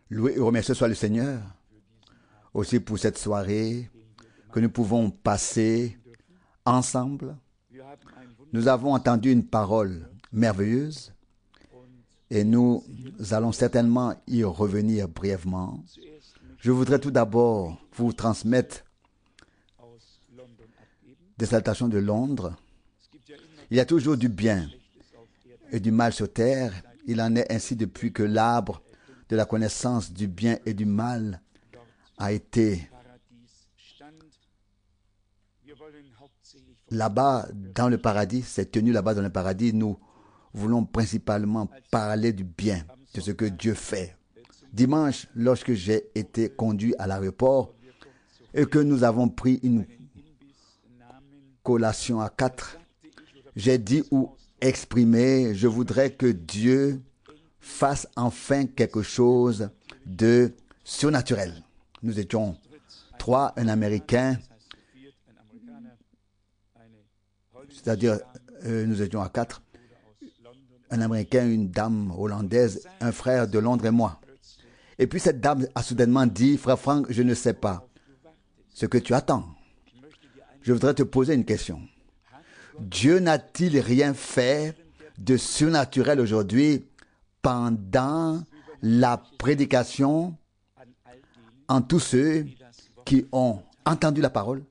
Loué et remercié soit le Seigneur aussi pour cette soirée que nous pouvons passer ensemble. Nous avons entendu une parole merveilleuse et nous allons certainement y revenir brièvement. Je voudrais tout d'abord vous transmettre des salutations de Londres. Il y a toujours du bien et du mal sur terre. Il en est ainsi depuis que l'arbre de la connaissance du bien et du mal a été là-bas dans le paradis, c'est tenu là-bas dans le paradis. Nous voulons principalement parler du bien, de ce que Dieu fait. Dimanche, lorsque j'ai été conduit à l'aéroport et que nous avons pris une collation à 4, j'ai dit ou exprimé, je voudrais que Dieu fasse enfin quelque chose de surnaturel. Nous étions 3, un Américain, c'est-à-dire nous étions à 4, un Américain, une dame hollandaise, un frère de Londres et moi. Et puis cette dame a soudainement dit, frère Franck, je ne sais pas ce que tu attends. Je voudrais te poser une question. Dieu n'a-t-il rien fait de surnaturel aujourd'hui pendant la prédication en tous ceux qui ont entendu la parole?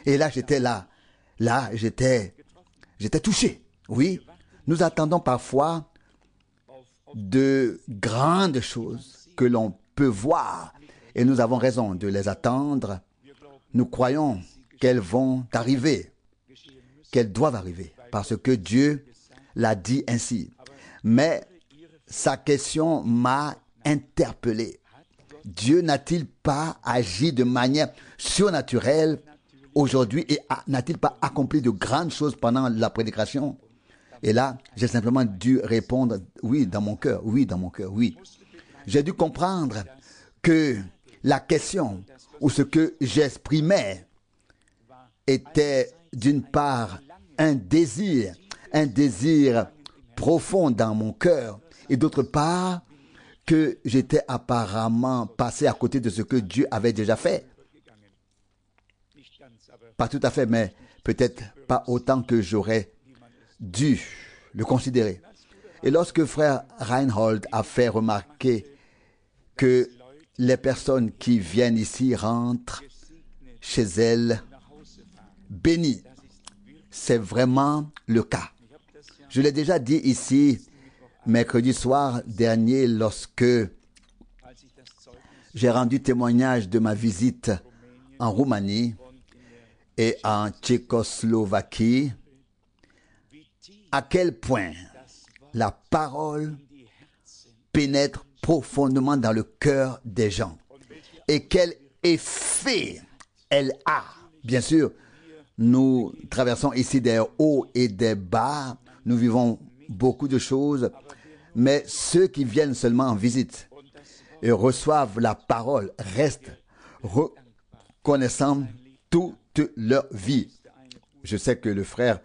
Et là, j'étais touché. Oui, nous attendons parfois de grandes choses que l'on peut voir et nous avons raison de les attendre. Nous croyons qu'elles vont arriver, qu'elles doivent arriver, parce que Dieu l'a dit ainsi. Mais sa question m'a interpellé. Dieu n'a-t-il pas agi de manière surnaturelle aujourd'hui et n'a-t-il pas accompli de grandes choses pendant la prédication? Et là, j'ai simplement dû répondre oui dans mon cœur, oui dans mon cœur, oui. J'ai dû comprendre que la question ou ce que j'exprimais était d'une part un désir profond dans mon cœur et d'autre part que j'étais apparemment passé à côté de ce que Dieu avait déjà fait. Pas tout à fait, mais peut-être pas autant que j'aurais dû le considérer. Et lorsque frère Reinhold a fait remarquer que les personnes qui viennent ici rentrent chez elles bénies, c'est vraiment le cas. Je l'ai déjà dit ici mercredi soir dernier lorsque j'ai rendu témoignage de ma visite en Roumanie et en Tchécoslovaquie, à quel point la parole pénètre profondément dans le cœur des gens et quel effet elle a. Bien sûr, nous traversons ici des hauts et des bas, nous vivons beaucoup de choses, mais ceux qui viennent seulement en visite et reçoivent la parole restent reconnaissants toute leur vie. Je sais que le frère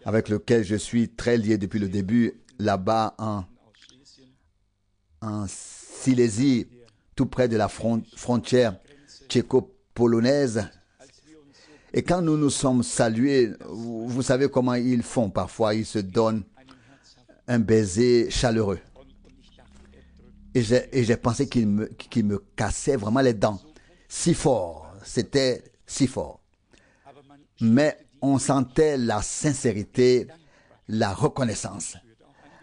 avec lequel je suis très lié depuis le début, là-bas en Silésie, tout près de la frontière tchéco-polonaise. Et quand nous nous sommes salués, vous savez comment ils font parfois, ils se donnent un baiser chaleureux. Et j'ai pensé qu'il me cassait vraiment les dents. Si fort, c'était si fort. Mais on sentait la sincérité, la reconnaissance.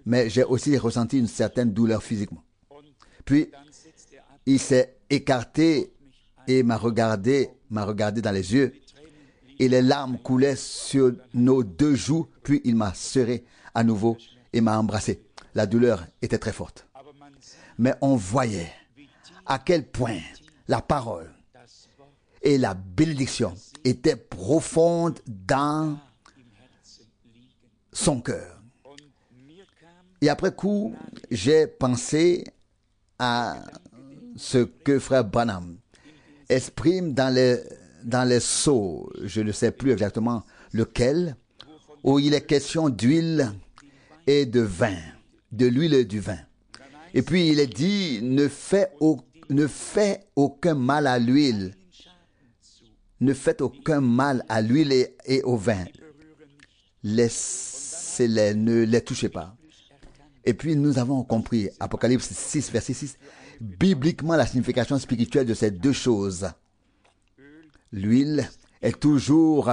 Mais j'ai aussi ressenti une certaine douleur physiquement. Puis, il s'est écarté et m'a regardé dans les yeux. Et les larmes coulaient sur nos deux joues. Puis, il m'a serré à nouveau et m'a embrassé. La douleur était très forte. Mais on voyait à quel point la parole et la bénédiction étaient profondes dans son cœur. Et après coup, j'ai pensé à ce que frère Branham exprime dans les sceaux, je ne sais plus exactement lequel, où il est question d'huile et de vin, de l'huile et du vin. Et puis il est dit, ne fais aucun mal à l'huile. Ne faites aucun mal à l'huile et au vin. Laissez-les, ne les touchez pas. Et puis nous avons compris, Apocalypse 6, verset 6, bibliquement la signification spirituelle de ces deux choses. L'huile est toujours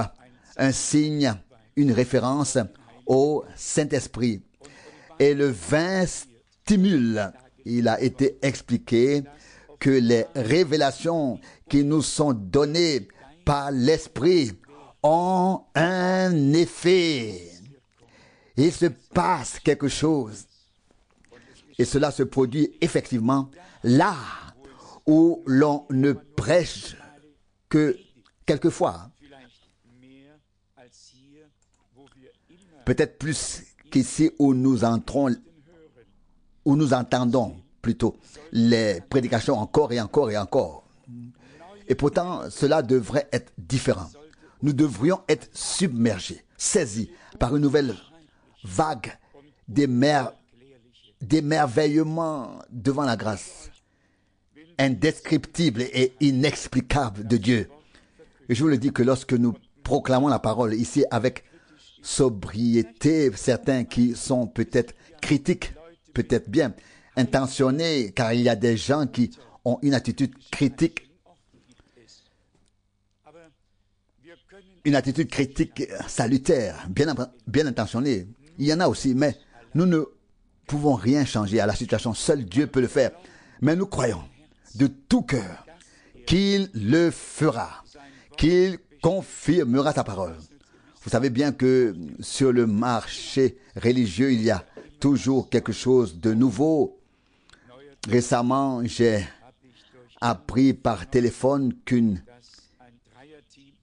un signe, une référence au Saint-Esprit. Et le vin stimule. Il a été expliqué que les révélations qui nous sont données par l'Esprit ont un effet. Il se passe quelque chose. Et cela se produit effectivement là où l'on ne prêche que quelquefois. Peut-être plus qu'ici où nous entrons, où nous entendons plutôt les prédications encore et encore et encore. Et pourtant, cela devrait être différent. Nous devrions être submergés, saisis par une nouvelle vague d'émerveillement devant la grâce indescriptible et inexplicable de Dieu. Et je vous le dis que lorsque nous proclamons la parole ici avec sobriété, certains qui sont peut-être critiques, peut-être bien intentionnés, car il y a des gens qui ont une attitude critique, salutaire, bien intentionnée. Il y en a aussi, mais nous ne pouvons rien changer à la situation. Seul Dieu peut le faire. Mais nous croyons de tout cœur qu'il le fera, qu'il confirmera sa parole. Vous savez bien que sur le marché religieux, il y a toujours quelque chose de nouveau. Récemment, j'ai appris par téléphone qu'une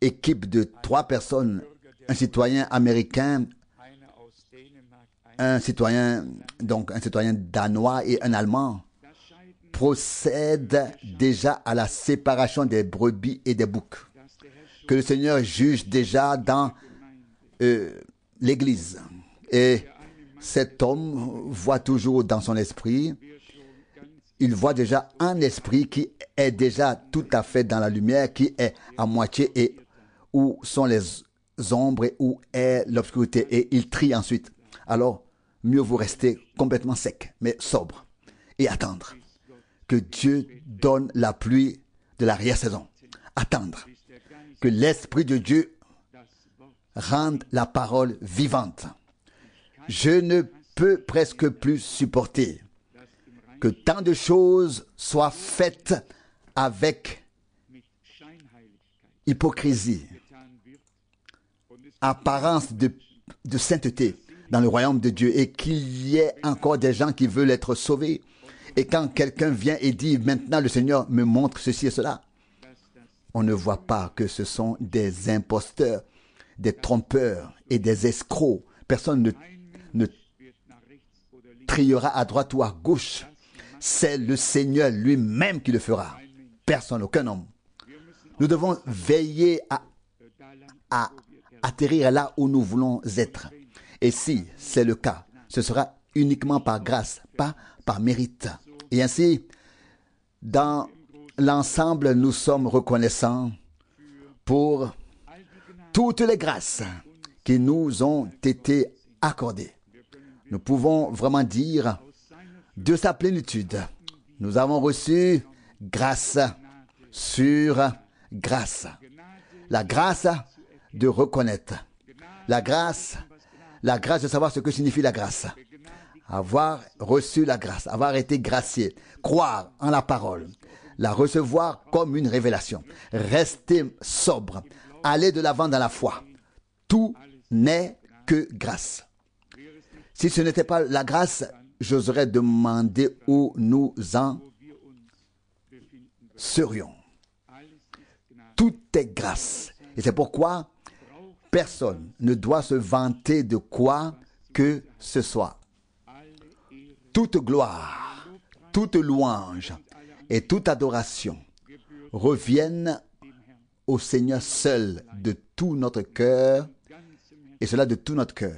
équipe de 3 personnes, un citoyen américain, un citoyen danois et un Allemand, procèdent déjà à la séparation des brebis et des boucs, que le Seigneur juge déjà dans l'Église. Et cet homme voit toujours dans son esprit, il voit déjà un esprit qui est déjà tout à fait dans la lumière, qui est à moitié, et où sont les ombres et où est l'obscurité. Et il trie ensuite. Alors, mieux vaut rester complètement sec, mais sobre, et attendre que Dieu donne la pluie de l'arrière-saison. Attendre que l'Esprit de Dieu rende la parole vivante. Je ne peux presque plus supporter que tant de choses soient faites avec hypocrisie, apparence de sainteté dans le royaume de Dieu, et qu'il y ait encore des gens qui veulent être sauvés. Et quand quelqu'un vient et dit, maintenant le Seigneur me montre ceci et cela, on ne voit pas que ce sont des imposteurs, des trompeurs et des escrocs. Personne ne triera à droite ou à gauche. C'est le Seigneur lui-même qui le fera. Personne, aucun homme. Nous devons veiller à atterrir là où nous voulons être. Et si c'est le cas, ce sera uniquement par grâce, pas par mérite. Et ainsi, dans l'ensemble, nous sommes reconnaissants pour toutes les grâces qui nous ont été accordées. Nous pouvons vraiment dire, de sa plénitude, nous avons reçu grâce sur grâce. La grâce de reconnaître. La grâce de savoir ce que signifie la grâce. Avoir reçu la grâce, avoir été gracié, croire en la parole, la recevoir comme une révélation, rester sobre, aller de l'avant dans la foi. Tout n'est que grâce. Si ce n'était pas la grâce, j'oserais demander où nous en serions. Tout est grâce. Et c'est pourquoi personne ne doit se vanter de quoi que ce soit. Toute gloire, toute louange et toute adoration reviennent au Seigneur seul de tout notre cœur, et cela de tout notre cœur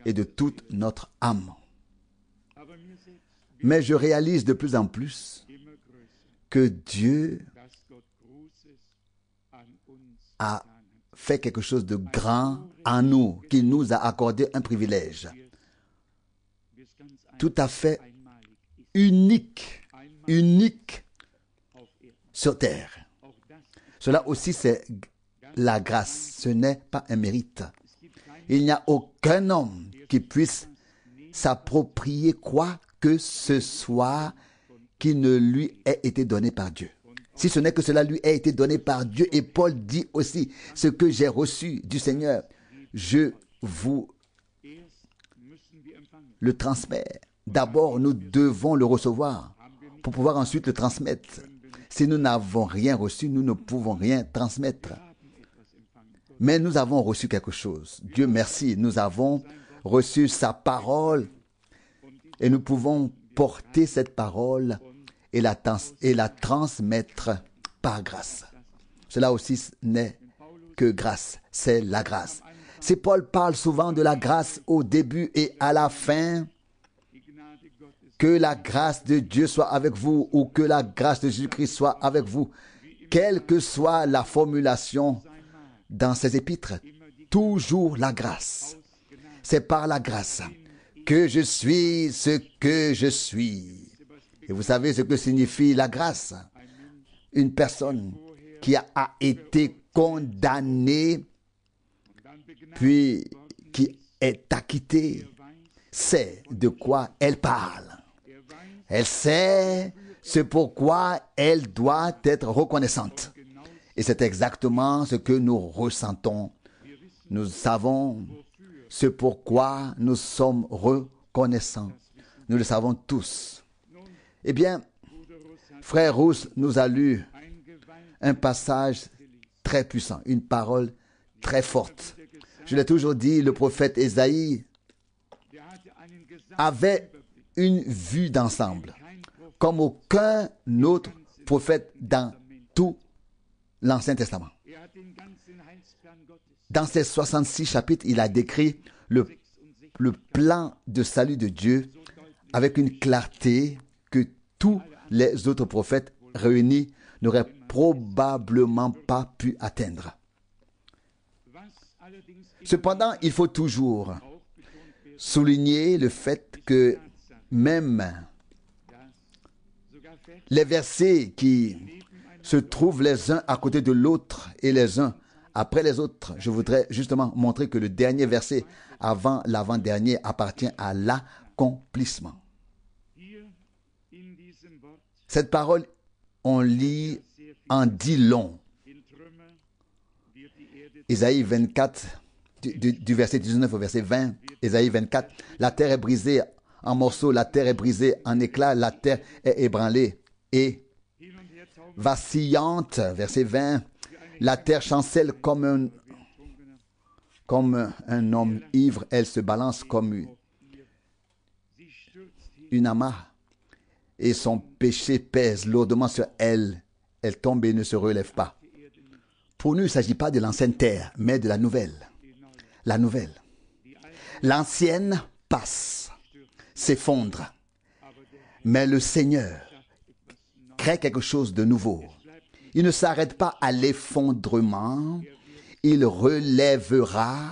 et de toute notre âme. Mais je réalise de plus en plus que Dieu a fait quelque chose de grand en nous, qu'il nous a accordé un privilège tout à fait unique sur terre. Cela aussi, c'est la grâce, ce n'est pas un mérite. Il n'y a aucun homme qui puisse s'approprier quoi que ce soit qui ne lui ait été donné par Dieu. Si ce n'est que cela lui ait été donné par Dieu, et Paul dit aussi, ce que j'ai reçu du Seigneur, je vous le transmets. D'abord, nous devons le recevoir pour pouvoir ensuite le transmettre. Si nous n'avons rien reçu, nous ne pouvons rien transmettre. Mais nous avons reçu quelque chose. Dieu merci, nous avons reçu sa parole et nous pouvons porter cette parole et la transmettre par grâce. Cela aussi n'est que grâce, c'est la grâce. Si Paul parle souvent de la grâce au début et à la fin, que la grâce de Dieu soit avec vous ou que la grâce de Jésus-Christ soit avec vous, quelle que soit la formulation dans ces épîtres, toujours la grâce. C'est par la grâce que je suis ce que je suis. Et vous savez ce que signifie la grâce? Une personne qui a été condamnée, puis qui est acquittée, sait de quoi elle parle. Elle sait ce pourquoi elle doit être reconnaissante. Et c'est exactement ce que nous ressentons. Nous savons ce pourquoi nous sommes reconnaissants. Nous le savons tous. Eh bien, frère Rousse nous a lu un passage très puissant, une parole très forte. Je l'ai toujours dit, le prophète Ésaïe avait une vue d'ensemble, comme aucun autre prophète dans tout l'Ancien Testament. Dans ces 66 chapitres, il a décrit le plan de salut de Dieu avec une clarté que tous les autres prophètes réunis n'auraient probablement pas pu atteindre. Cependant, il faut toujours souligner le fait que même les versets qui se trouvent les uns à côté de l'autre et les uns après les autres, je voudrais justement montrer que le dernier verset avant l'avant-dernier appartient à l'accomplissement. Cette parole, on lit en dit long. Ésaïe 24, du verset 19 au verset 20, Ésaïe 24, la terre est brisée en morceaux, la terre est brisée en éclats, la terre est ébranlée et vacillante, verset 20, la terre chancelle comme un homme ivre, elle se balance comme une amarre et son péché pèse lourdement sur elle, elle tombe et ne se relève pas. Pour nous, il ne s'agit pas de l'ancienne terre, mais de la nouvelle. La nouvelle. L'ancienne passe, s'effondre, mais le Seigneur crée quelque chose de nouveau. Il ne s'arrête pas à l'effondrement, il relèvera,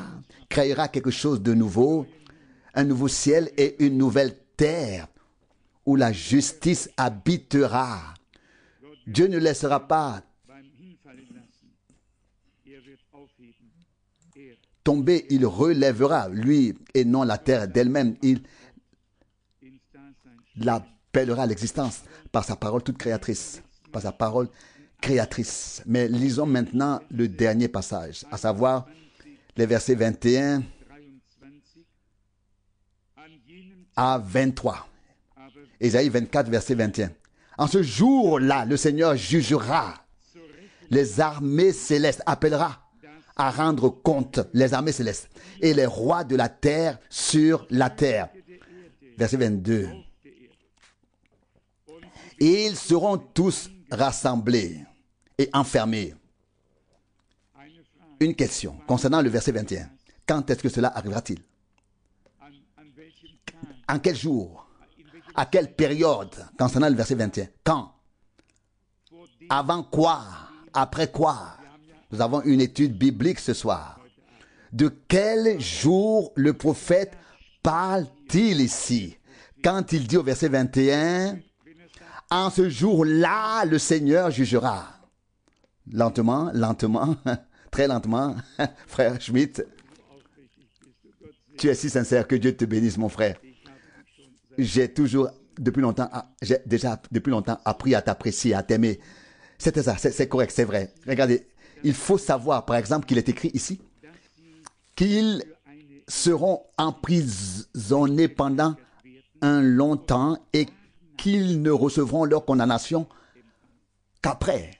créera quelque chose de nouveau, un nouveau ciel et une nouvelle terre où la justice habitera. Dieu ne laissera pas tomber, il relèvera, lui, et non la terre d'elle-même. Il l'appellera à l'existence par sa parole toute créatrice, par sa parole créatrice. Mais lisons maintenant le dernier passage, à savoir les versets 21 à 23. Ésaïe 24, verset 21. En ce jour-là, le Seigneur jugera. Les armées célestes appellera à rendre compte les armées célestes et les rois de la terre sur la terre. Verset 22. Ils seront tous rassemblés et enfermés. Une question concernant le verset 21. Quand est-ce que cela arrivera-t-il? En quel jour? À quelle période? Concernant le verset 21. Quand? Avant quoi? Après quoi? Nous avons une étude biblique ce soir. De quel jour le prophète parle-t-il ici? Quand il dit au verset 21, en ce jour-là, le Seigneur jugera. Lentement, lentement, très lentement, frère Schmitt, tu es si sincère, que Dieu te bénisse, mon frère. J'ai déjà depuis longtemps appris à t'apprécier, à t'aimer. C'était ça, c'est correct, c'est vrai. Regardez, il faut savoir, par exemple, qu'il est écrit ici, qu'ils seront emprisonnés pendant un long temps et qu'ils ne recevront leur condamnation qu'après.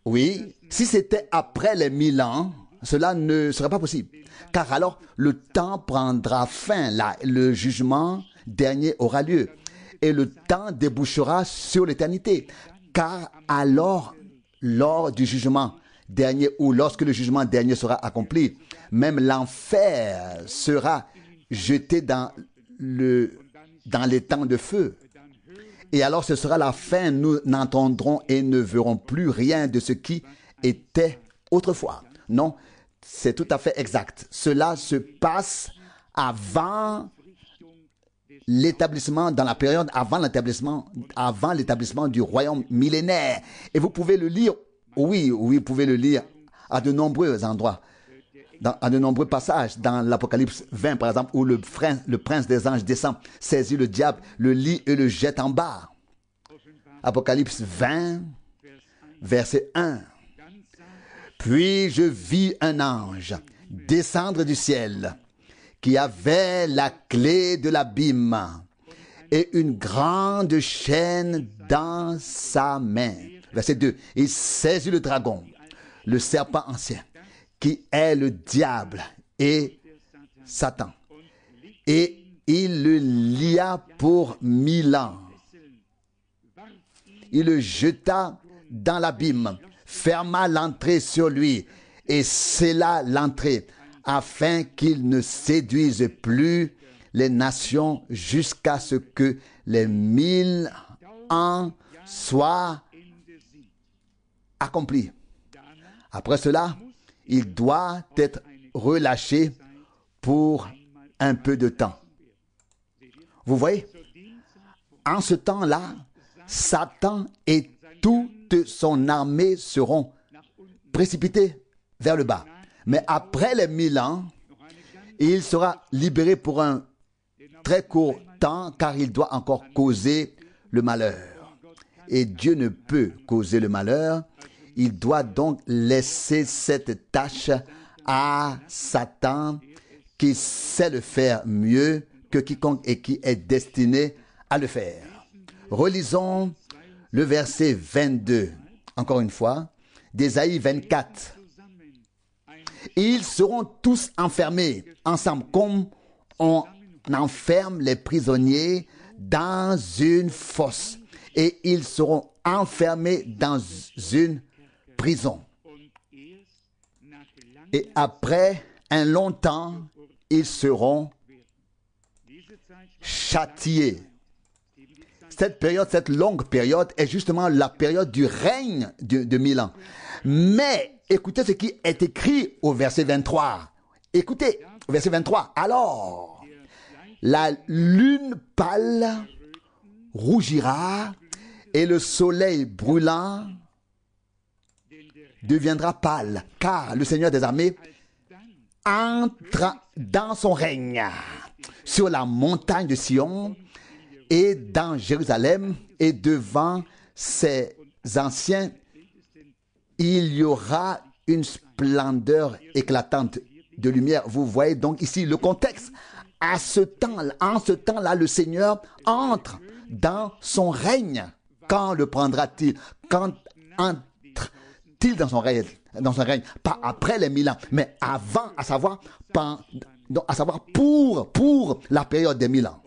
Oui, si c'était après les 1000 ans, cela ne serait pas possible. Car alors, le temps prendra fin, là, le jugement dernier aura lieu. Et le temps débouchera sur l'éternité. Car alors, lors du jugement dernier, ou lorsque le jugement dernier sera accompli, même l'enfer sera jeté dans les temps de feu. Et alors ce sera la fin, nous n'entendrons et ne verrons plus rien de ce qui était autrefois. Non, c'est tout à fait exact. Cela se passe avant l'établissement, dans la période avant l'établissement du royaume millénaire. Et vous pouvez le lire, oui, vous pouvez le lire à de nombreux endroits. À de nombreux passages, dans l'Apocalypse 20, par exemple, où le prince des anges descend, saisit le diable, le lie et le jette en bas. Apocalypse 20, verset 1. Puis je vis un ange descendre du ciel, qui avait la clé de l'abîme et une grande chaîne dans sa main. Verset 2. Il saisit le dragon, le serpent ancien, qui est le diable et Satan. Et il le lia pour 1000 ans. Il le jeta dans l'abîme, ferma l'entrée sur lui et scella l'entrée, afin qu'il ne séduise plus les nations jusqu'à ce que les 1000 ans soient accomplis. Après cela, il doit être relâché pour un peu de temps. Vous voyez, en ce temps-là, Satan et toute son armée seront précipités vers le bas. Mais après les 1000 ans, il sera libéré pour un très court temps, car il doit encore causer le malheur. Et Dieu ne peut causer le malheur. Il doit donc laisser cette tâche à Satan, qui sait le faire mieux que quiconque et qui est destiné à le faire. Relisons le verset 22, encore une fois, d'Ésaïe 24. Ils seront tous enfermés ensemble, comme on enferme les prisonniers dans une fosse, et ils seront enfermés dans une prison. Et après un long temps, ils seront châtiés. Cette période, cette longue période est justement la période du règne de 1000 ans. Mais écoutez ce qui est écrit au verset 23. Écoutez, au verset 23. Alors, la lune pâle rougira et le soleil brûlant deviendra pâle, car le Seigneur des armées entre dans son règne sur la montagne de Sion et dans Jérusalem, et devant ses anciens, il y aura une splendeur éclatante de lumière. Vous voyez donc ici le contexte. En ce temps-là, le Seigneur entre dans son règne. Quand le prendra-t-il? Quand entre-t-il dans son règne? Pas après les 1000 ans, mais avant, à savoir pour la période des 1000 ans.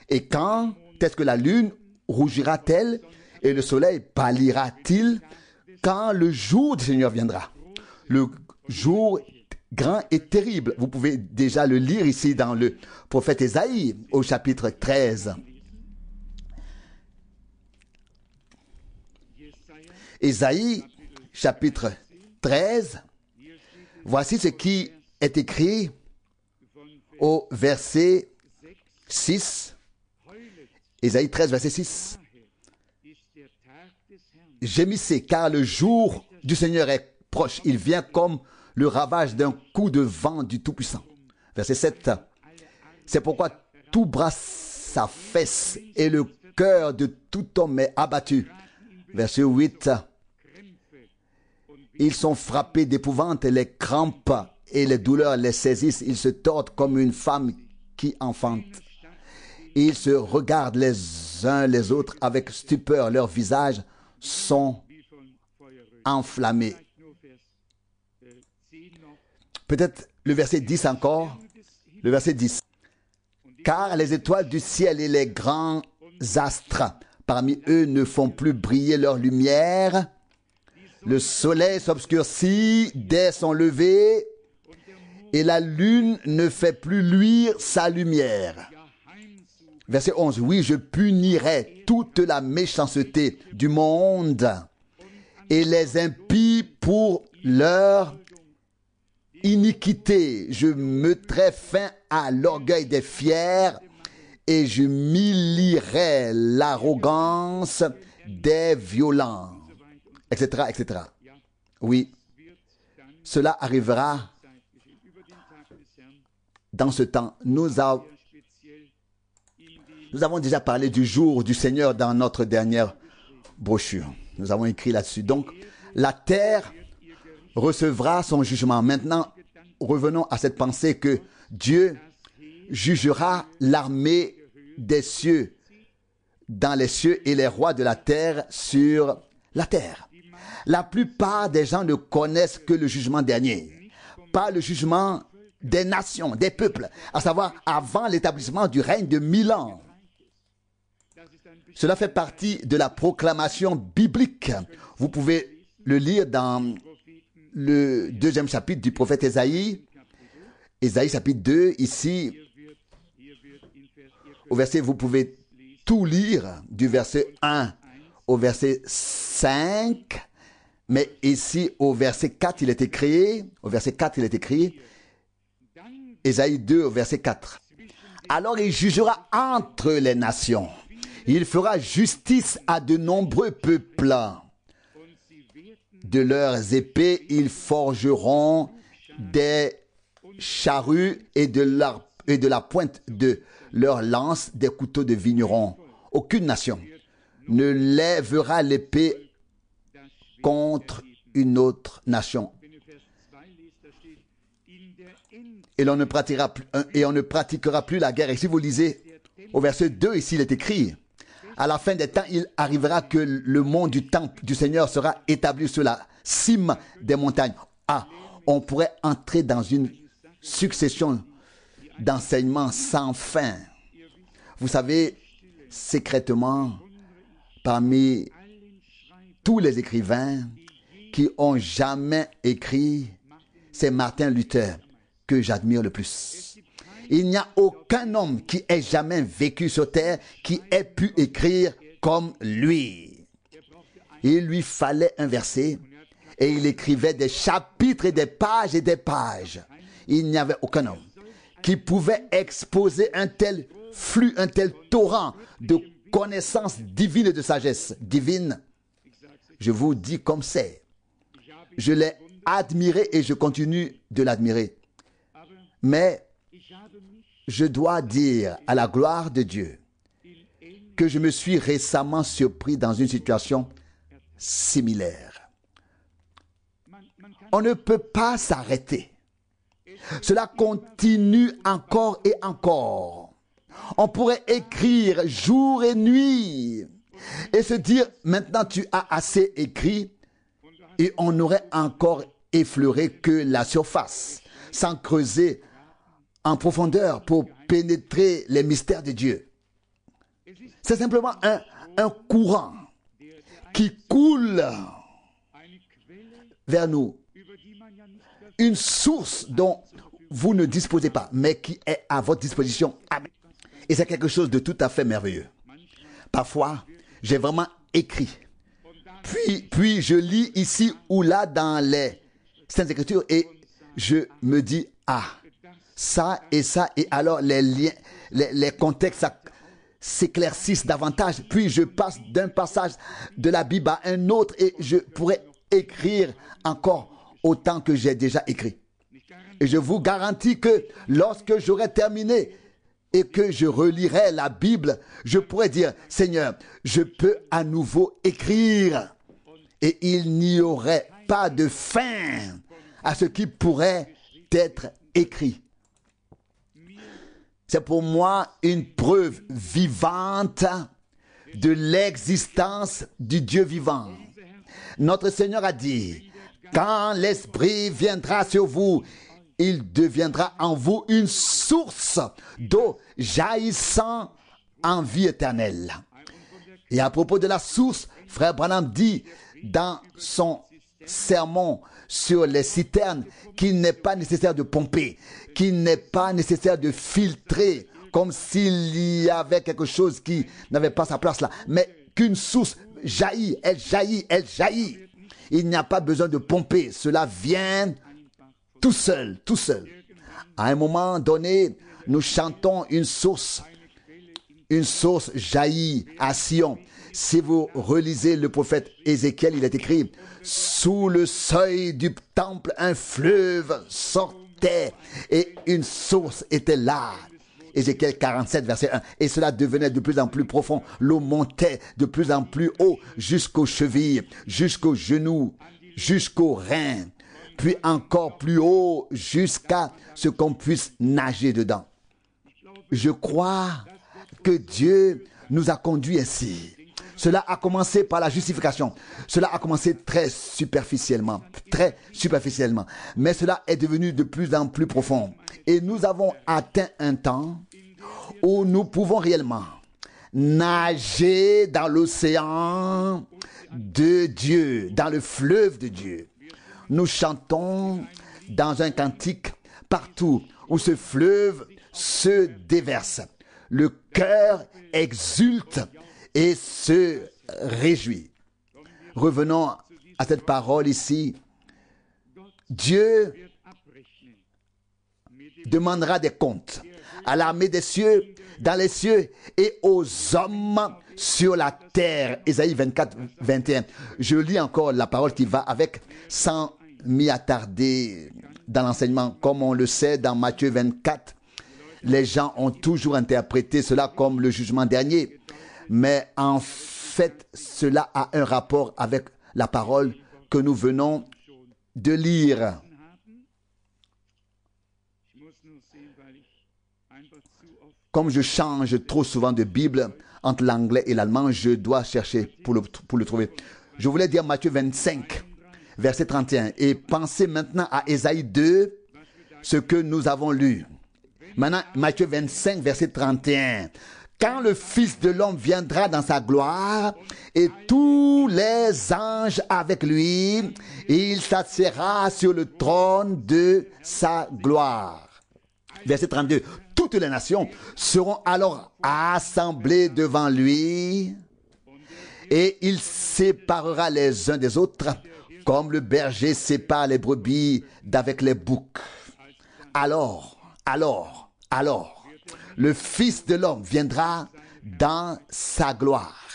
Et quand est-ce que la lune rougira-t-elle et le soleil pâlira-t-il? Quand le jour du Seigneur viendra. Le jour grand et terrible. Vous pouvez déjà le lire ici dans le prophète Ésaïe au chapitre 13. Ésaïe chapitre 13. Voici ce qui est écrit au verset 6. Ésaïe 13, verset 6. Gémissez, car le jour du Seigneur est proche. Il vient comme le ravage d'un coup de vent du Tout-Puissant. Verset 7. C'est pourquoi tout bras s'affaisse et le cœur de tout homme est abattu. Verset 8. Ils sont frappés d'épouvante, les crampes et les douleurs les saisissent. Ils se tordent comme une femme qui enfante. Ils se regardent les uns les autres avec stupeur. Leurs visages sont enflammés. Peut-être le verset 10 encore. Le verset 10. Car les étoiles du ciel et les grands astres parmi eux ne font plus briller leur lumière. Le soleil s'obscurcit dès son lever et la lune ne fait plus luire sa lumière. Verset 11. Oui, je punirai toute la méchanceté du monde et les impies pour leur iniquité. Je mettrai fin à l'orgueil des fiers et je humilierai l'arrogance des violents, etc., etc. Oui, cela arrivera dans ce temps. Nous avons déjà parlé du jour du Seigneur dans notre dernière brochure. Nous avons écrit là-dessus. Donc, la terre recevra son jugement. Maintenant, revenons à cette pensée que Dieu jugera l'armée des cieux dans les cieux et les rois de la terre sur la terre. La plupart des gens ne connaissent que le jugement dernier, pas le jugement des nations, des peuples, à savoir avant l'établissement du règne de 1000 ans. Cela fait partie de la proclamation biblique. Vous pouvez le lire dans le 2e chapitre du prophète Ésaïe. Ésaïe chapitre 2, ici, au verset, vous pouvez tout lire du verset 1 au verset 5. Mais ici, au verset 4, il est écrit, Ésaïe 2, au verset 4. Alors il jugera entre les nations. Il fera justice à de nombreux peuples. De leurs épées, ils forgeront des charrues et de la pointe de leurs lances des couteaux de vignerons. Aucune nation ne lèvera l'épée contre une autre nation. Et on ne pratiquera plus la guerre. Et si vous lisez au verset 2, ici il est écrit, à la fin des temps, il arrivera que le mont du temple du Seigneur sera établi sur la cime des montagnes. Ah, on pourrait entrer dans une succession d'enseignements sans fin. Vous savez, secrètement, parmi tous les écrivains qui ont jamais écrit, c'est Martin Luther que j'admire le plus. Il n'y a aucun homme qui ait jamais vécu sur terre qui ait pu écrire comme lui. Il lui fallait un verset et il écrivait des chapitres et des pages et des pages. Il n'y avait aucun homme qui pouvait exposer un tel flux, un tel torrent de connaissances divines et de sagesse divine. Je vous dis comme c'est. Je l'ai admiré et je continue de l'admirer. Mais je dois dire à la gloire de Dieu que je me suis récemment surpris dans une situation similaire. On ne peut pas s'arrêter. Cela continue encore et encore. On pourrait écrire jour et nuit et se dire, maintenant tu as assez écrit, et on n'aurait encore effleuré que la surface, sans creuser en profondeur pour pénétrer les mystères de Dieu. C'est simplement un courant qui coule vers nous une source dont vous ne disposez pas, mais qui est à votre disposition. Amen. Et c'est quelque chose de tout à fait merveilleux. Parfois, j'ai vraiment écrit. Puis je lis ici ou là dans les Saintes Écritures et je me dis, ah, ça, et alors les liens, les contextes s'éclaircissent davantage. Puis je passe d'un passage de la Bible à un autre et je pourrais écrire encore autant que j'ai déjà écrit. Et je vous garantis que lorsque j'aurai terminé et que je relirai la Bible, je pourrai dire, Seigneur, je peux à nouveau écrire. Et il n'y aurait pas de fin à ce qui pourrait être écrit. C'est pour moi une preuve vivante de l'existence du Dieu vivant. Notre Seigneur a dit, quand l'Esprit viendra sur vous, il deviendra en vous une source d'eau jaillissant en vie éternelle. Et à propos de la source, Frère Branham dit dans son sermon sur les citernes qu'il n'est pas nécessaire de pomper, qu'il n'est pas nécessaire de filtrer, comme s'il y avait quelque chose qui n'avait pas sa place là, mais qu'une source jaillit, elle jaillit, elle jaillit. Il n'y a pas besoin de pomper, cela vient tout seul, tout seul. À un moment donné, nous chantons une source jaillit à Sion. Si vous relisez le prophète Ézéchiel, il est écrit, sous le seuil du temple, un fleuve sortait et une source était là. Ézéchiel 47, verset 1. Et cela devenait de plus en plus profond. L'eau montait de plus en plus haut jusqu'aux chevilles, jusqu'aux genoux, jusqu'aux reins. Puis encore plus haut jusqu'à ce qu'on puisse nager dedans. Je crois que Dieu nous a conduits ainsi. Cela a commencé par la justification. Cela a commencé très superficiellement. Mais cela est devenu de plus en plus profond. Et nous avons atteint un temps où nous pouvons réellement nager dans l'océan de Dieu, dans le fleuve de Dieu. Nous chantons dans un cantique partout où ce fleuve se déverse. Le cœur exulte et se réjouit. Revenons à cette parole ici. Dieu demandera des comptes à l'armée des cieux, dans les cieux et aux hommes sur la terre. Ésaïe 24, 21. Je lis encore la parole qui va avec sans m'y attarder dans l'enseignement. Comme on le sait dans Matthieu 24, les gens ont toujours interprété cela comme le jugement dernier. Mais en fait, cela a un rapport avec la parole que nous venons de lire. Comme je change trop souvent de Bible entre l'anglais et l'allemand, je dois chercher pour le trouver. Je voulais dire Matthieu 25, verset 31. Et pensez maintenant à Ésaïe 2, ce que nous avons lu. Maintenant, Matthieu 25, verset 31. Quand le Fils de l'homme viendra dans sa gloire et tous les anges avec lui, il s'assiera sur le trône de sa gloire. Verset 32. Toutes les nations seront alors assemblées devant lui et il séparera les uns des autres comme le berger sépare les brebis d'avec les boucs. Alors, le Fils de l'homme viendra dans sa gloire.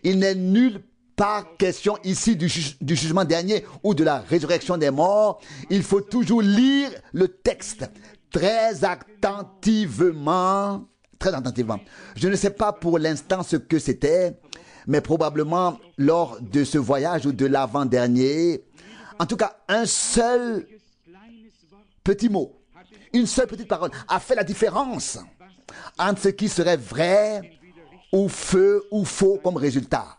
Il n'est nulle part question ici du jugement dernier ou de la résurrection des morts. Il faut toujours lire le texte très attentivement. Je ne sais pas pour l'instant ce que c'était, mais probablement lors de ce voyage ou de l'avant-dernier. En tout cas, un seul petit mot, une seule petite parole a fait la différence entre ce qui serait vrai ou faux comme résultat.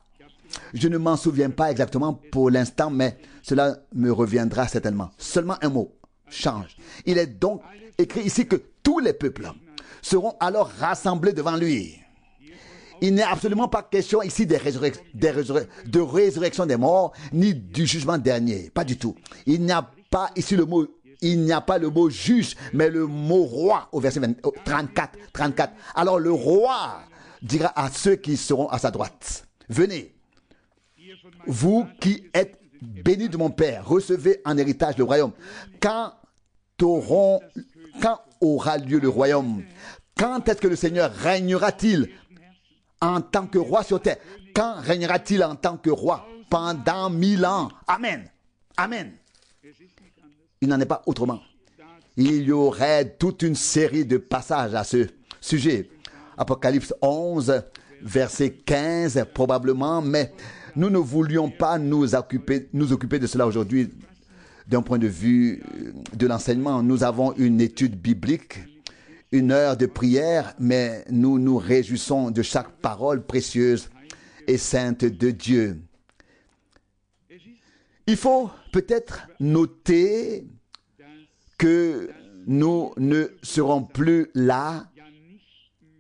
Je ne m'en souviens pas exactement pour l'instant, mais cela me reviendra certainement. Seulement un mot change. Il est donc écrit ici que tous les peuples seront alors rassemblés devant lui. Il n'est absolument pas question ici de résurrection des morts, ni du jugement dernier. Pas du tout. Il n'y a pas ici le mot, il n'y a pas le mot juge, mais le mot roi au verset 34. Alors le roi dira à ceux qui seront à sa droite, venez, vous qui êtes bénis de mon Père, recevez en héritage le royaume. Quand aura lieu le royaume? Quand est-ce que le Seigneur régnera-t-il en tant que roi sur terre? Quand régnera-t-il en tant que roi? Pendant 1000 ans. Amen. Amen. Il n'en est pas autrement. Il y aurait toute une série de passages à ce sujet. Apocalypse 11, verset 15 probablement, mais nous ne voulions pas nous occuper de cela aujourd'hui d'un point de vue de l'enseignement. Nous avons une étude biblique, une heure de prière, mais nous nous réjouissons de chaque parole précieuse et sainte de Dieu. Il faut peut-être noter que nous ne serons plus là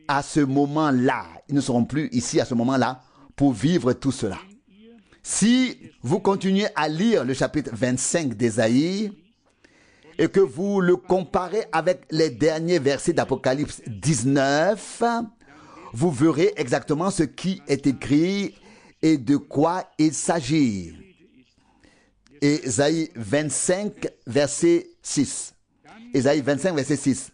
à ce moment-là. Ils ne seront plus ici à ce moment-là pour vivre tout cela. Si vous continuez à lire le chapitre 25 d'Ésaïe et que vous le comparez avec les derniers versets d'Apocalypse 19, vous verrez exactement ce qui est écrit et de quoi il s'agit. Ésaïe 25, verset 6. Ésaïe 25, verset 6.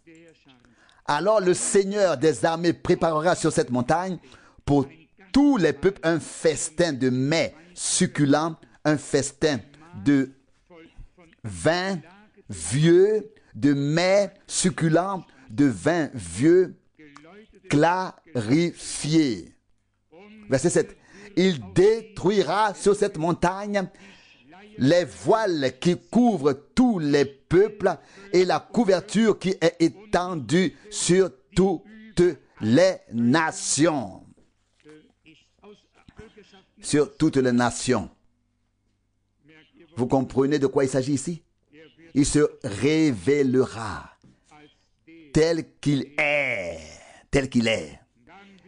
Alors le Seigneur des armées préparera sur cette montagne pour tous les peuples un festin de mets succulents, un festin de vin vieux, de mets succulents, de vin vieux clarifié. Verset 7. Il détruira sur cette montagne les voiles qui couvrent tous les peuples et la couverture qui est étendue sur toutes les nations. Sur toutes les nations. Vous comprenez de quoi il s'agit ici? Il se révélera tel qu'il est. Tel qu'il est.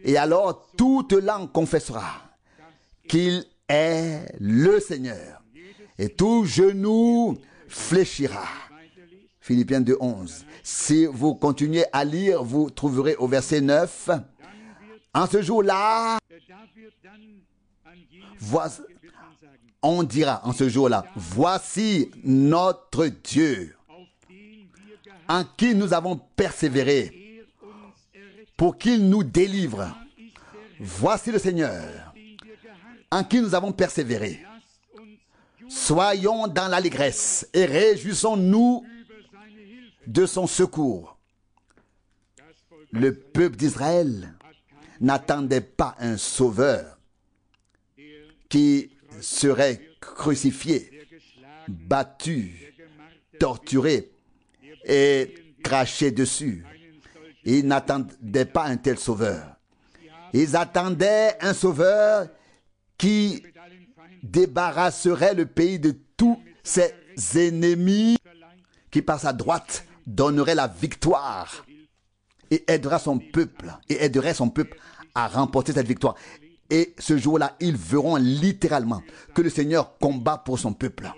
Et alors toute langue confessera qu'il est le Seigneur. Et tout genou fléchira. Philippiens 2, 11. Si vous continuez à lire, vous trouverez au verset 9. En ce jour-là, on dira en ce jour-là, voici notre Dieu, en qui nous avons persévéré, pour qu'il nous délivre. Voici le Seigneur, en qui nous avons persévéré. Soyons dans l'allégresse et réjouissons-nous de son secours. Le peuple d'Israël n'attendait pas un sauveur qui serait crucifié, battu, torturé et craché dessus. Ils n'attendaient pas un tel sauveur. Ils attendaient un sauveur qui débarrasserait le pays de tous ses ennemis, qui par sa droite donnerait la victoire et aiderait son peuple à remporter cette victoire. Et ce jour-là, ils verront littéralement que le Seigneur combat pour son peuple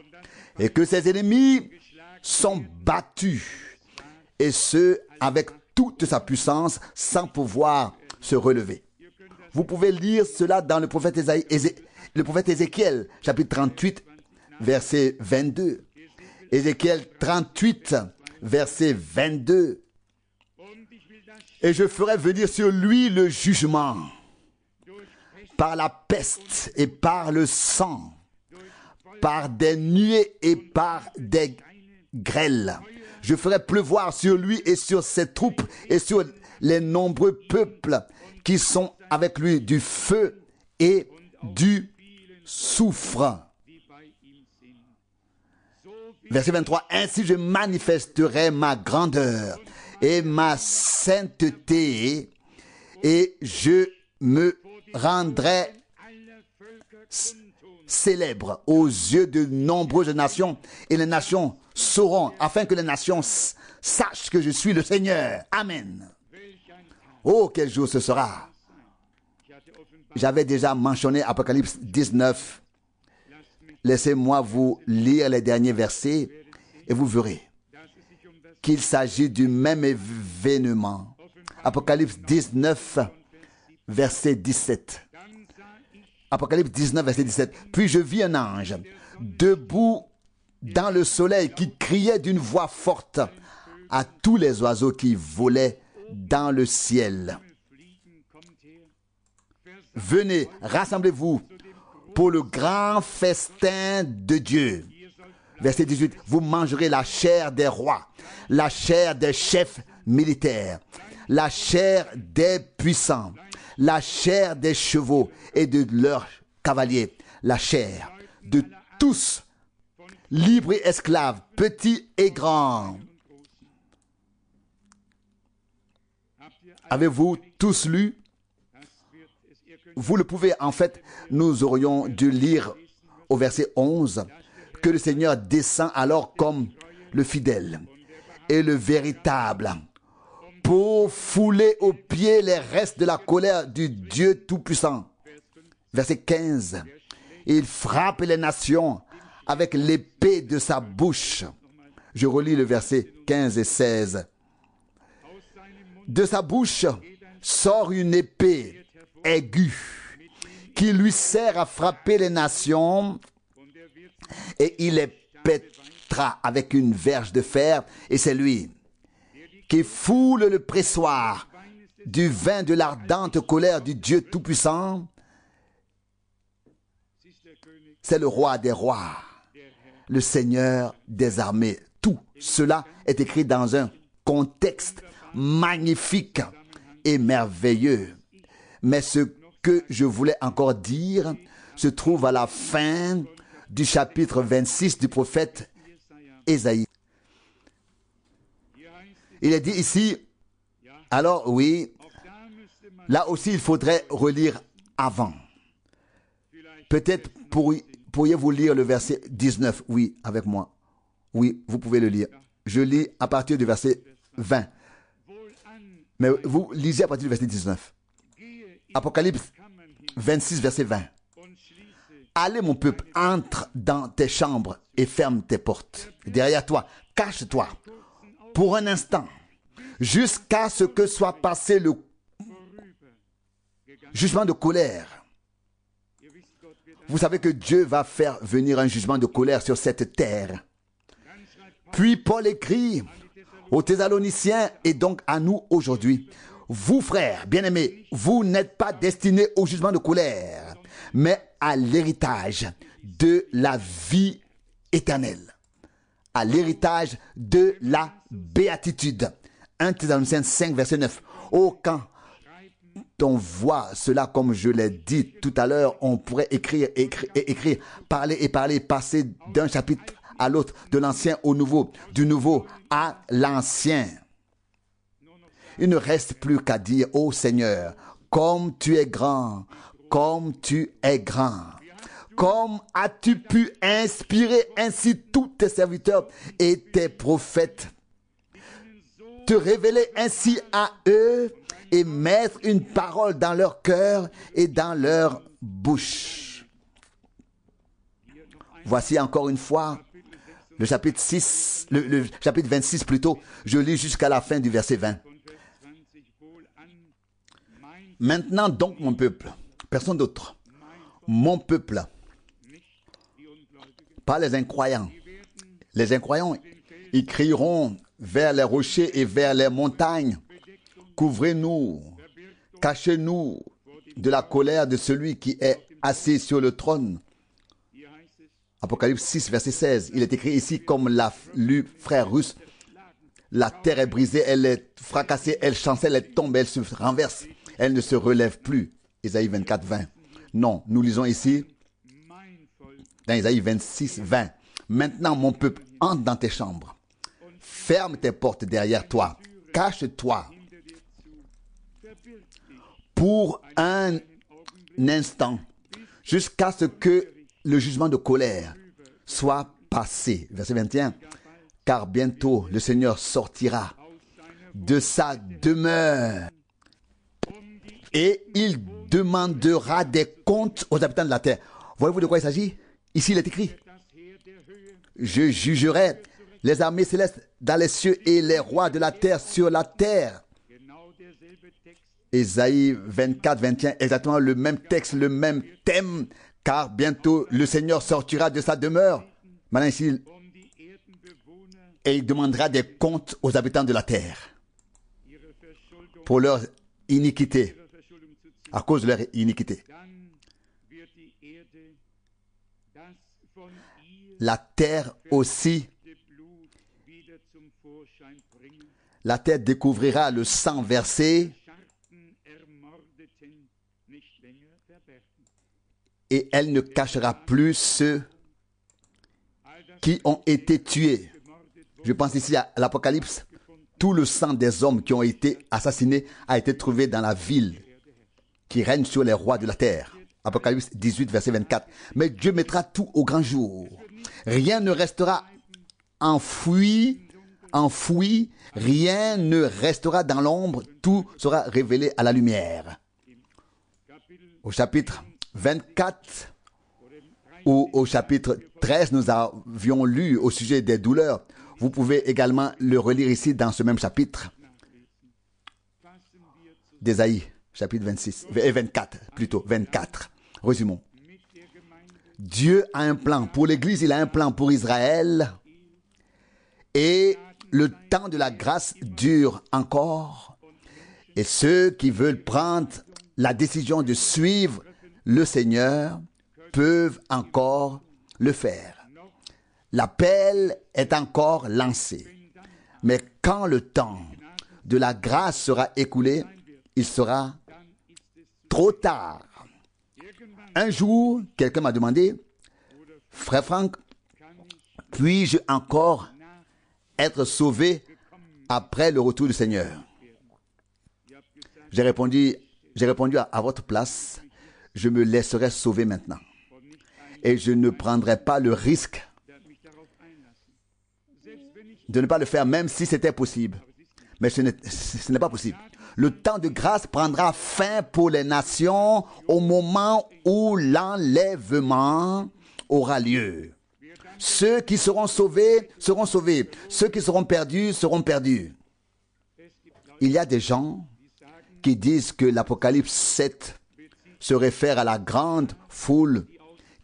et que ses ennemis sont battus, et ce avec toute sa puissance sans pouvoir se relever. Vous pouvez lire cela dans le prophète Ézéchiel, chapitre 38, verset 22. Ézéchiel 38, verset 22. Et je ferai venir sur lui le jugement par la peste et par le sang, par des nuées et par des grêles. Je ferai pleuvoir sur lui et sur ses troupes et sur les nombreux peuples qui sont avec lui du feu et du soufre. Verset 23. Ainsi je manifesterai ma grandeur et ma sainteté, et je me rendrai célèbre aux yeux de nombreuses nations, et les nations sauront, afin que les nations sachent que je suis le Seigneur. Amen. Oh, quel jour ce sera! J'avais déjà mentionné Apocalypse 19. Laissez-moi vous lire les derniers versets et vous verrez qu'il s'agit du même événement. Apocalypse 19, verset 17. Apocalypse 19, verset 17. Puis je vis un ange debout dans le soleil qui criait d'une voix forte à tous les oiseaux qui volaient dans le ciel. Venez, rassemblez-vous pour le grand festin de Dieu. Verset 18. Vous mangerez la chair des rois, la chair des chefs militaires, la chair des puissants, la chair des chevaux et de leurs cavaliers, la chair de tous, libres et esclaves, petits et grands. Avez-vous tous lu? Vous le pouvez. En fait, nous aurions dû lire au verset 11 que le Seigneur descend alors comme le fidèle et le véritable pour fouler aux pieds les restes de la colère du Dieu Tout-Puissant. Verset 15. Il frappe les nations avec l'épée de sa bouche. Je relis le verset 15 et 16. De sa bouche sort une épée aiguë qui lui sert à frapper les nations et il les pètera avec une verge de fer. Et c'est lui qui foule le pressoir du vin de l'ardente colère du Dieu Tout-Puissant. C'est le roi des rois, le Seigneur des armées. Tout cela est écrit dans un contexte magnifique et merveilleux. Mais ce que je voulais encore dire se trouve à la fin du chapitre 26 du prophète Ésaïe. Il est dit ici, alors oui, là aussi il faudrait relire avant. Peut-être pourriez-vous lire le verset 19, oui, avec moi. Oui, vous pouvez le lire. Je lis à partir du verset 20. Mais vous lisez à partir du verset 19. Apocalypse 26, verset 20. Allez mon peuple, entre dans tes chambres et ferme tes portes. Derrière toi, cache-toi pour un instant, jusqu'à ce que soit passé le jugement de colère. Vous savez que Dieu va faire venir un jugement de colère sur cette terre. Puis Paul écrit aux Thessaloniciens et donc à nous aujourd'hui. Vous frères, bien-aimés, vous n'êtes pas destinés au jugement de colère, mais à l'héritage de la vie éternelle. À l'héritage de la béatitude. 1 Thessaloniciens 5, verset 9. Oh, quand on voit cela, comme je l'ai dit tout à l'heure, on pourrait écrire, parler et parler, passer d'un chapitre à l'autre, de l'ancien au nouveau, du nouveau à l'ancien. Il ne reste plus qu'à dire, ô Seigneur, comme tu es grand, comme tu es grand. Comme as-tu pu inspirer ainsi tous tes serviteurs et tes prophètes, te révéler ainsi à eux et mettre une parole dans leur cœur et dans leur bouche. Voici encore une fois le chapitre 6, le chapitre 26 plutôt. Je lis jusqu'à la fin du verset 20. Maintenant donc mon peuple, personne d'autre, mon peuple, pas les incroyants. Les incroyants, ils crieront vers les rochers et vers les montagnes. Couvrez-nous, cachez-nous de la colère de celui qui est assis sur le trône. Apocalypse 6, verset 16. Il est écrit ici, comme l'a lu frère Russe, la terre est brisée, elle est fracassée, elle chancelle, elle tombe, elle se renverse. Elle ne se relève plus. Ésaïe 24, 20. Non, nous lisons ici, dans Ésaïe 26, 20. Maintenant, mon peuple, entre dans tes chambres. Ferme tes portes derrière toi. Cache-toi. Pour un instant, jusqu'à ce que le jugement de colère soit passé. Verset 21. Car bientôt le Seigneur sortira de sa demeure et il demandera des comptes aux habitants de la terre. Voyez-vous de quoi il s'agit? Ici, il est écrit. Je jugerai les armées célestes dans les cieux et les rois de la terre sur la terre. Ésaïe 24, 21, exactement le même texte, le même thème, car bientôt le Seigneur sortira de sa demeure. Maintenant ici, et il demandera des comptes aux habitants de la terre pour leur iniquité, à cause de leur iniquité. La terre aussi, la terre découvrira le sang versé et elle ne cachera plus ceux qui ont été tués. Je pense ici à l'Apocalypse. Tout le sang des hommes qui ont été assassinés a été trouvé dans la ville qui règne sur les rois de la terre. Apocalypse 18, verset 24. Mais Dieu mettra tout au grand jour. Rien ne restera enfoui, rien ne restera dans l'ombre, tout sera révélé à la lumière. Au chapitre 24 ou au chapitre 13, nous avions lu au sujet des douleurs. Vous pouvez également le relire ici dans ce même chapitre d'Ésaïe, chapitre 26, et 24, plutôt 24. Résumons. Dieu a un plan pour l'Église, il a un plan pour Israël. Et le temps de la grâce dure encore. Et ceux qui veulent prendre la décision de suivre le Seigneur peuvent encore le faire. L'appel est encore lancé. Mais quand le temps de la grâce sera écoulé, il sera trop tard. Un jour, quelqu'un m'a demandé, Frère Franck, puis-je encore être sauvé après le retour du Seigneur? J'ai répondu à votre place, je me laisserai sauver maintenant. Et je ne prendrai pas le risque de ne pas le faire, même si c'était possible. Mais ce n'est pas possible. Le temps de grâce prendra fin pour les nations au moment où l'enlèvement aura lieu. Ceux qui seront sauvés seront sauvés. Ceux qui seront perdus seront perdus. Il y a des gens qui disent que l'Apocalypse 7 se réfère à la grande foule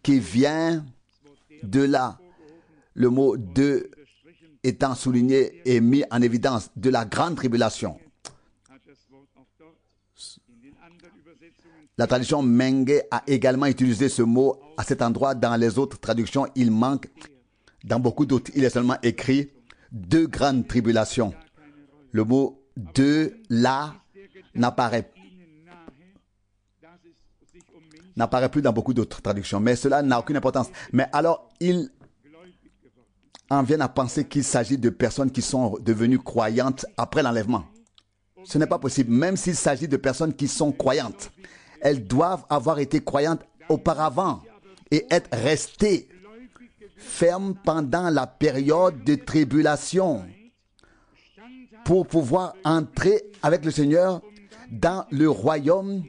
qui vient de là. Le mot « de » étant souligné et mis en évidence, de la grande tribulation. La traduction Menge a également utilisé ce mot à cet endroit. Dans les autres traductions, il manque. Dans beaucoup d'autres, il est seulement écrit « de grandes tribulations ». Le mot « de » là n'apparaît plus dans beaucoup d'autres traductions. Mais cela n'a aucune importance. Mais alors, ils en viennent à penser qu'il s'agit de personnes qui sont devenues croyantes après l'enlèvement. Ce n'est pas possible. Même s'il s'agit de personnes qui sont croyantes, elles doivent avoir été croyantes auparavant et être restées fermes pendant la période de tribulation pour pouvoir entrer avec le Seigneur dans le royaume,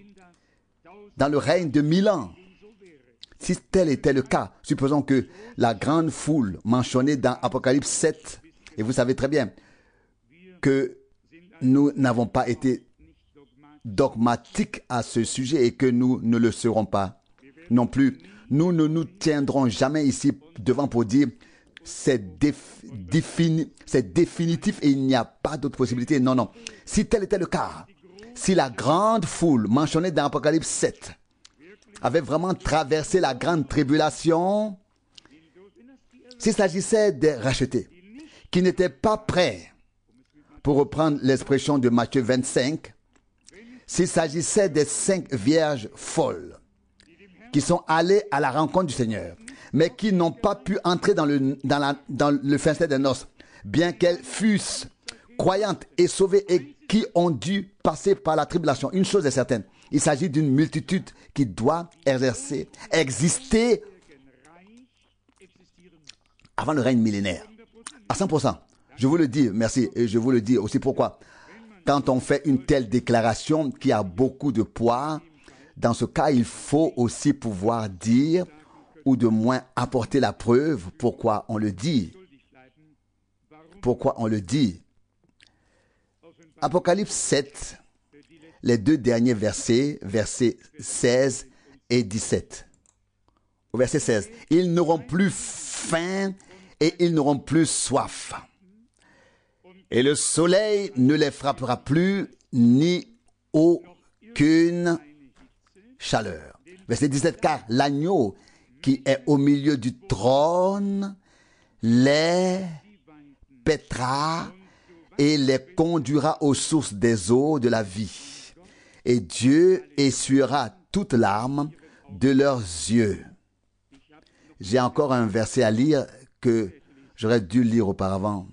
dans le règne de 1000 ans. Si tel était le cas, supposons que la grande foule mentionnée dans Apocalypse 7, et vous savez très bien que nous n'avons pas été dogmatiques à ce sujet et que nous ne le serons pas non plus. Nous ne nous tiendrons jamais ici devant pour dire c'est définitif et il n'y a pas d'autre possibilité. Non, non. Si tel était le cas, si la grande foule mentionnée dans Apocalypse 7 avait vraiment traversé la grande tribulation, s'il s'agissait des rachetés qui n'étaient pas prêts, pour reprendre l'expression de Matthieu 25, s'il s'agissait des 5 vierges folles qui sont allées à la rencontre du Seigneur, mais qui n'ont pas pu entrer dans le festin des noces, bien qu'elles fussent croyantes et sauvées et qui ont dû passer par la tribulation. Une chose est certaine, il s'agit d'une multitude qui doit exister avant le règne millénaire, à 100%. Je vous le dis, merci, et je vous le dis aussi pourquoi. Quand on fait une telle déclaration qui a beaucoup de poids, dans ce cas, il faut aussi pouvoir dire, ou de moins apporter la preuve pourquoi on le dit. pourquoi on le dit. Apocalypse 7, les deux derniers versets, versets 16 et 17. Au verset 16, ils n'auront plus faim et ils n'auront plus soif. Et le soleil ne les frappera plus, ni aucune chaleur. Verset 17, car l'agneau qui est au milieu du trône les paîtra et les conduira aux sources des eaux de la vie. Et Dieu essuiera toute larme de leurs yeux. J'ai encore un verset à lire que j'aurais dû lire auparavant.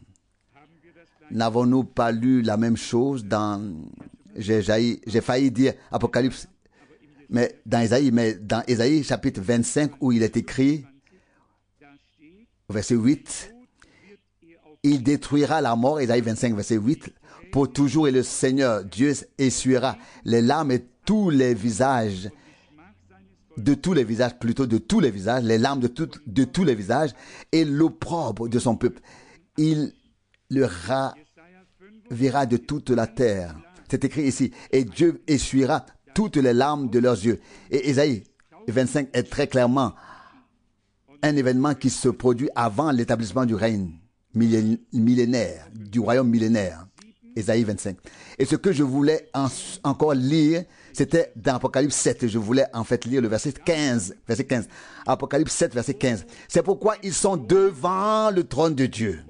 N'avons-nous pas lu la même chose dans... J'ai failli dire Apocalypse, mais dans Ésaïe chapitre 25 où il est écrit, verset 8, il détruira la mort, Ésaïe 25, verset 8, pour toujours, et le Seigneur, Dieu, essuiera les larmes et tous les visages, de tous les visages, les larmes de tous les visages, et l'opprobre de son peuple. Il le ravira de toute la terre. C'est écrit ici, et Dieu essuiera toutes les larmes de leurs yeux. Et Ésaïe 25 est très clairement un événement qui se produit avant l'établissement du règne millénaire, du royaume millénaire. Ésaïe 25. Et ce que je voulais encore lire, c'était dans Apocalypse 7. Je voulais en fait lire le verset 15. Verset 15. Apocalypse 7, verset 15. C'est pourquoi ils sont devant le trône de Dieu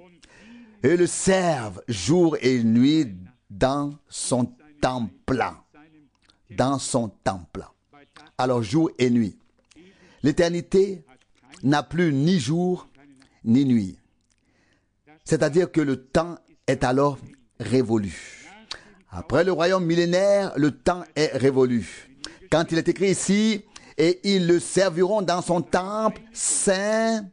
et le servent jour et nuit dans son temple. Dans son temple. Alors jour et nuit. L'éternité n'a plus ni jour ni nuit. C'est-à-dire que le temps est alors révolu. Après le royaume millénaire, le temps est révolu. Quand il est écrit ici, et ils le serviront dans son temple saint,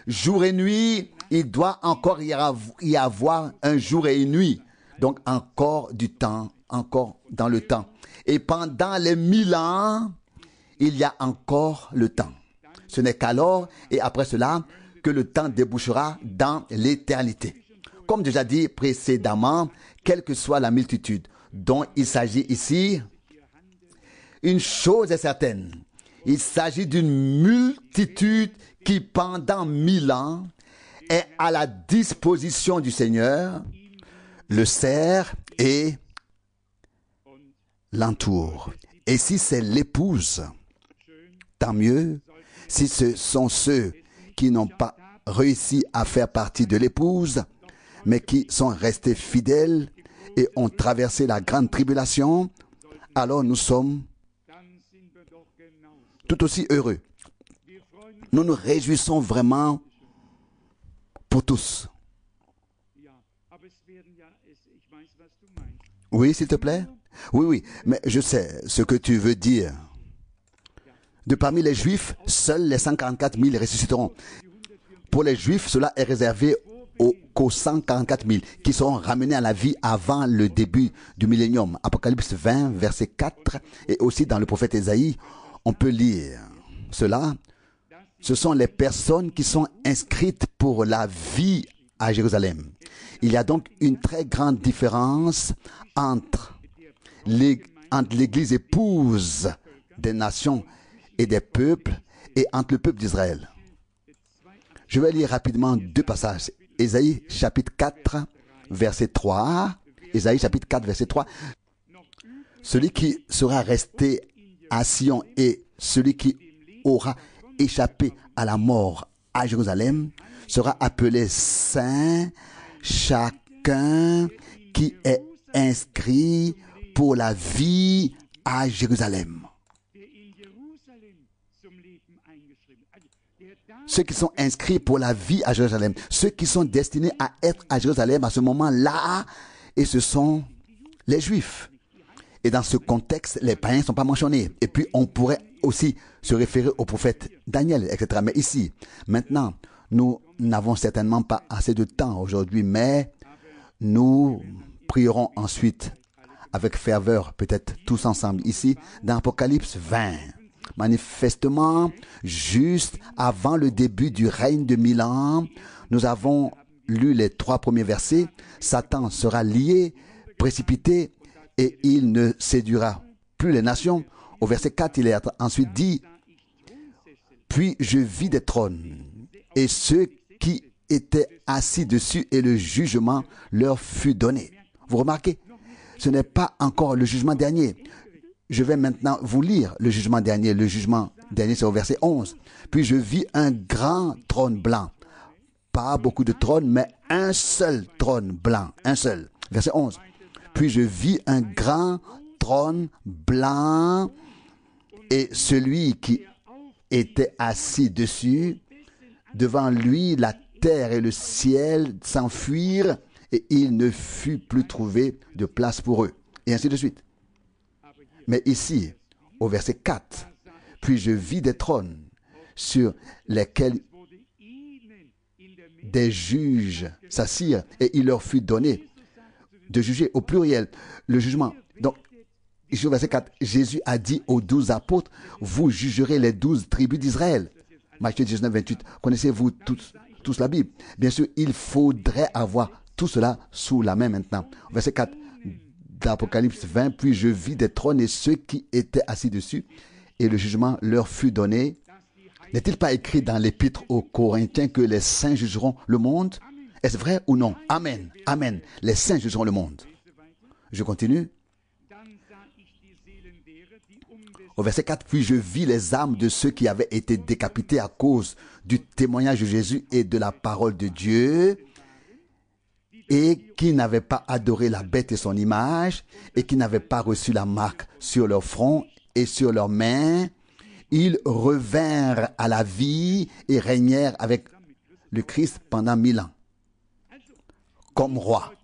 jour et nuit, il doit encore y avoir un jour et une nuit. Donc encore du temps, encore dans le temps. Et pendant les 1000 ans, il y a encore le temps. Ce n'est qu'alors et après cela que le temps débouchera dans l'éternité. Comme déjà dit précédemment, quelle que soit la multitude dont il s'agit ici, une chose est certaine. Il s'agit d'une multitude qui pendant 1000 ans est à la disposition du Seigneur, le sert et l'entoure. Et si c'est l'épouse, tant mieux. Si ce sont ceux qui n'ont pas réussi à faire partie de l'épouse, mais qui sont restés fidèles et ont traversé la grande tribulation, alors nous sommes tout aussi heureux. Nous nous réjouissons vraiment pour tous. Oui, s'il te plaît? Oui, mais je sais ce que tu veux dire. De parmi les Juifs, seuls les 144 000 ressusciteront. Pour les Juifs, cela est réservé qu'aux 144 000 qui seront ramenés à la vie avant le début du millénium. Apocalypse 20, verset 4, et aussi dans le prophète Ésaïe, on peut lire cela. Ce sont les personnes qui sont inscrites pour la vie à Jérusalem. Il y a donc une très grande différence entre l'Église épouse des nations et des peuples et entre le peuple d'Israël. Je vais lire rapidement deux passages. Ésaïe chapitre 4, verset 3. Ésaïe chapitre 4, verset 3. Celui qui sera resté à Sion et celui qui aura échappé à la mort à Jérusalem sera appelé saint, chacun qui est inscrit pour la vie à Jérusalem. Ceux qui sont inscrits pour la vie à Jérusalem, ceux qui sont destinés à être à Jérusalem à ce moment-là, et ce sont les Juifs. Et dans ce contexte, les païens ne sont pas mentionnés. Et puis, on pourrait aussi se référer au prophète Daniel, etc. Mais ici, maintenant, nous n'avons certainement pas assez de temps aujourd'hui, mais nous prierons ensuite avec ferveur, peut-être tous ensemble ici, dans Apocalypse 20. Manifestement, juste avant le début du règne de 1000 ans, nous avons lu les 3 premiers versets, Satan sera lié, précipité, et il ne séduira plus les nations. Au verset 4, il est ensuite dit, « Puis je vis des trônes, et ceux qui étaient assis dessus, et le jugement leur fut donné. » Vous remarquez, ce n'est pas encore le jugement dernier. Je vais maintenant vous lire le jugement dernier. Le jugement dernier, c'est au verset 11. « Puis je vis un grand trône blanc. » Pas beaucoup de trônes, mais un seul trône blanc. Un seul. Verset 11. « Puis je vis un grand trône blanc et celui qui était assis dessus. Devant lui, la terre et le ciel s'enfuirent et il ne fut plus trouvé de place pour eux. » Et ainsi de suite. Mais ici, au verset 4, « Puis je vis des trônes sur lesquels des juges s'assirent et il leur fut donné de juger au pluriel le jugement. » Donc, ici au verset 4, Jésus a dit aux 12 apôtres, « Vous jugerez les 12 tribus d'Israël. » Matthieu 19, 28. Connaissez-vous tous la Bible? Bien sûr, il faudrait avoir tout cela sous la main maintenant. Verset 4 d'Apocalypse 20, « Puis je vis des trônes et ceux qui étaient assis dessus, et le jugement leur fut donné. » N'est-il pas écrit dans l'épître aux Corinthiens que les saints jugeront le monde? Est-ce vrai ou non? Amen. Amen. Les saints jugeront le monde. Je continue. Au verset 4, « Puis je vis les âmes de ceux qui avaient été décapités à cause du témoignage de Jésus et de la parole de Dieu, et qui n'avaient pas adoré la bête et son image, et qui n'avaient pas reçu la marque sur leur front et sur leurs mains. Ils revinrent à la vie et régnèrent avec le Christ pendant 1000 ans, comme roi. »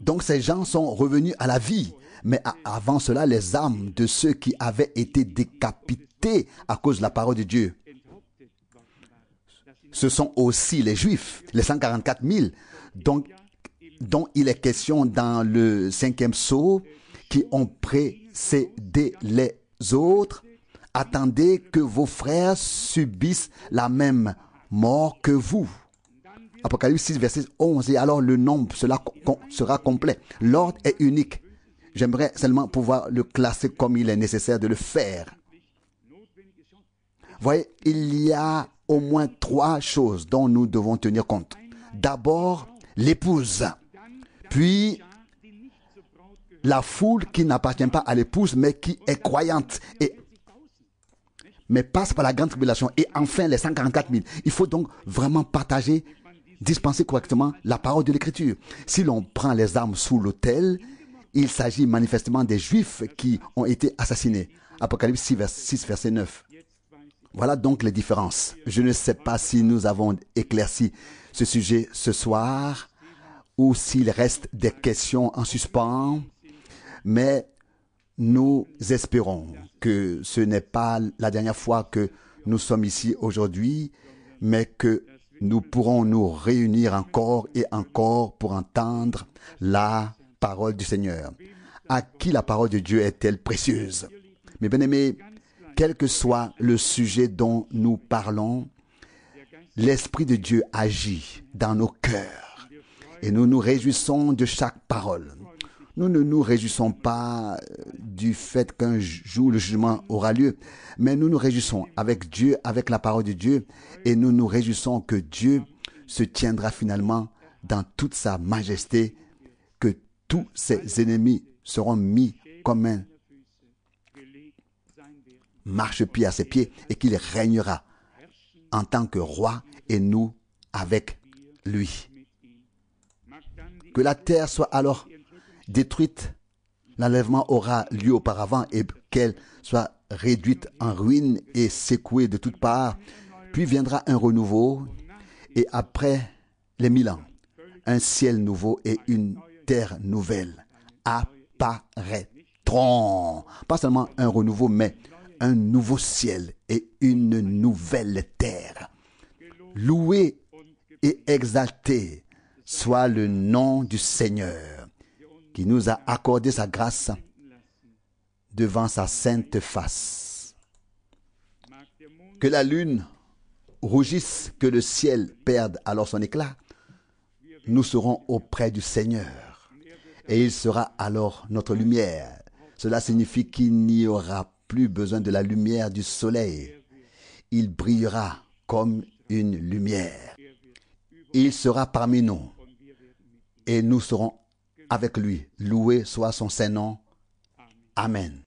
Donc ces gens sont revenus à la vie. Mais avant cela, les âmes de ceux qui avaient été décapités à cause de la parole de Dieu, ce sont aussi les Juifs, les 144 000, dont il est question dans le 5e sceau, qui ont précédé les autres. Attendez que vos frères subissent la même mort que vous. Apocalypse 6, verset 11. Et alors le nombre sera complet. L'ordre est unique. J'aimerais seulement pouvoir le classer comme il est nécessaire de le faire. Voyez, il y a au moins 3 choses dont nous devons tenir compte. D'abord, l'épouse. Puis, la foule qui n'appartient pas à l'épouse, mais qui est croyante, mais passe par la grande tribulation. Et enfin, les 144 000. Il faut donc vraiment partager, dispenser correctement la parole de l'Écriture. Si l'on prend les armes sous l'autel, il s'agit manifestement des Juifs qui ont été assassinés. Apocalypse 6, verset 9. Voilà donc les différences. Je ne sais pas si nous avons éclairci ce sujet ce soir ou s'il reste des questions en suspens, mais nous espérons que ce n'est pas la dernière fois que nous sommes ici aujourd'hui, mais que nous pourrons nous réunir encore et encore pour entendre la parole du Seigneur. À qui la parole de Dieu est-elle précieuse? Mes bien-aimés, quel que soit le sujet dont nous parlons, l'Esprit de Dieu agit dans nos cœurs et nous nous réjouissons de chaque parole. Nous ne nous réjouissons pas du fait qu'un jour le jugement aura lieu, mais nous nous réjouissons avec Dieu, avec la parole de Dieu, et nous nous réjouissons que Dieu se tiendra finalement dans toute sa majesté, que tous ses ennemis seront mis comme un marchepied à ses pieds et qu'il régnera en tant que roi et nous avec lui. Que la terre soit alors détruite, l'enlèvement aura lieu auparavant et qu'elle soit réduite en ruines et secouée de toutes parts. Puis viendra un renouveau et après les 1000 ans, un ciel nouveau et une terre nouvelle apparaîtront. Pas seulement un renouveau, mais un nouveau ciel et une nouvelle terre. Loué et exalté soit le nom du Seigneur qui nous a accordé sa grâce devant sa sainte face. Que la lune rougisse, que le ciel perde alors son éclat. nous serons auprès du Seigneur et il sera alors notre lumière. Cela signifie qu'il n'y aura plus besoin de la lumière du soleil. Il brillera comme une lumière. Il sera parmi nous et nous serons avec lui. Loué soit son Saint-Nom. Amen.